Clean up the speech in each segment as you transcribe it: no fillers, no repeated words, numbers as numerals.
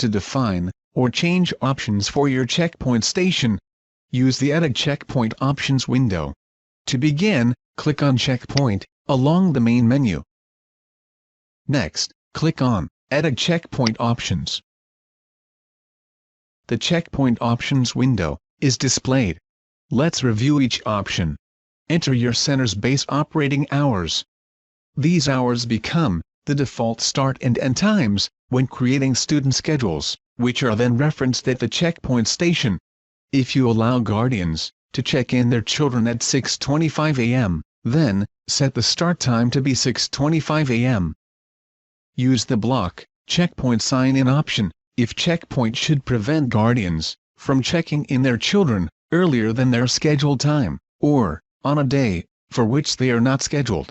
to define or change options for your checkpoint station. Use the Edit Checkpoint Options window. To begin, click on Checkpoint along the main menu. Next, click on Edit Checkpoint Options. The Checkpoint Options window is displayed. Let's review each option. Enter your center's base operating hours. These hours become the default start and end times when creating student schedules, which are then referenced at the checkpoint station. If you allow guardians to check in their children at 6:25 a.m., then set the start time to be 6:25 a.m. Use the block checkpoint sign-in option if checkpoint should prevent guardians from checking in their children earlier than their scheduled time, or on a day for which they are not scheduled.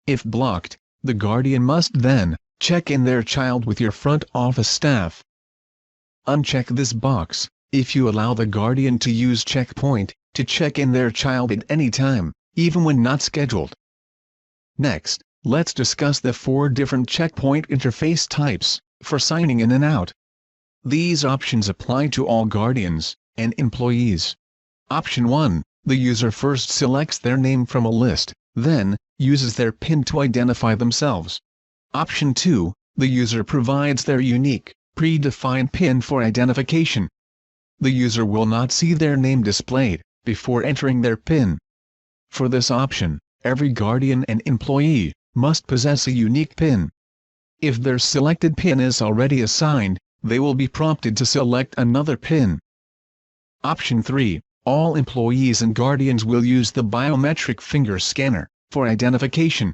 If blocked, the guardian must then check in their child with your front office staff. Uncheck this box if you allow the guardian to use checkpoint to check in their child at any time, even when not scheduled. Next, let's discuss the 4 different checkpoint interface types for signing in and out. These options apply to all guardians and employees. Option 1. The user first selects their name from a list, then uses their PIN to identify themselves. Option 2. The user provides their unique, predefined PIN for identification. The user will not see their name displayed before entering their PIN. For this option, every guardian and employee must possess a unique PIN. If their selected PIN is already assigned, they will be prompted to select another PIN. Option 3. All employees and guardians will use the biometric finger scanner for identification.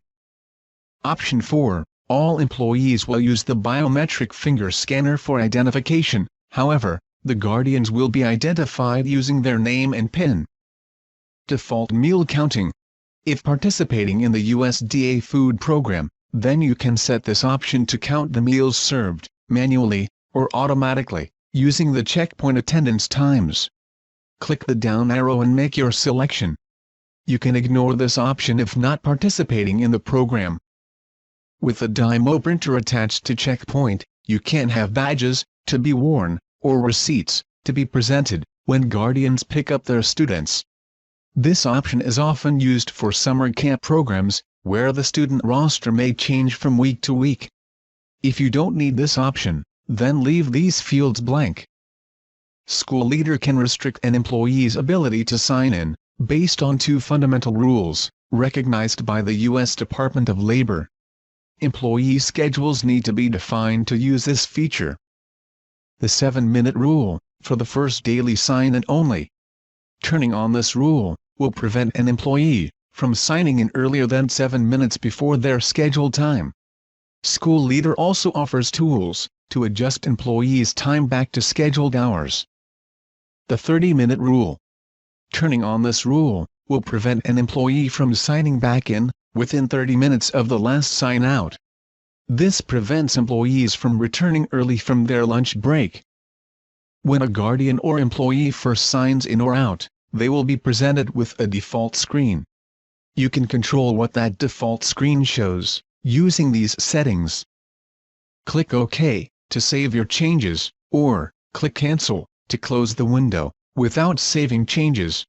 Option 4. All employees will use the biometric finger scanner for identification, however, the guardians will be identified using their name and PIN. Default meal counting. If participating in the USDA food program, then you can set this option to count the meals served, manually, or automatically, using the checkpoint attendance times. Click the down arrow and make your selection. You can ignore this option if not participating in the program. With the Dymo printer attached to checkpoint, you can have badges to be worn, or receipts to be presented when guardians pick up their students. This option is often used for summer camp programs, where the student roster may change from week to week. If you don't need this option, then leave these fields blank. SchoolLeader can restrict an employee's ability to sign in, based on 2 fundamental rules, recognized by the U.S. Department of Labor. Employee schedules need to be defined to use this feature. The 7-minute rule, for the first daily sign-in only. Turning on this rule will prevent an employee from signing in earlier than 7 minutes before their scheduled time. SchoolLeader also offers tools to adjust employees' time back to scheduled hours. The 30-minute rule. Turning on this rule will prevent an employee from signing back in within 30 minutes of the last sign-out. This prevents employees from returning early from their lunch break. When a guardian or employee first signs in or out, they will be presented with a default screen. You can control what that default screen shows using these settings. Click OK to save your changes, or click Cancel to close the window without saving changes.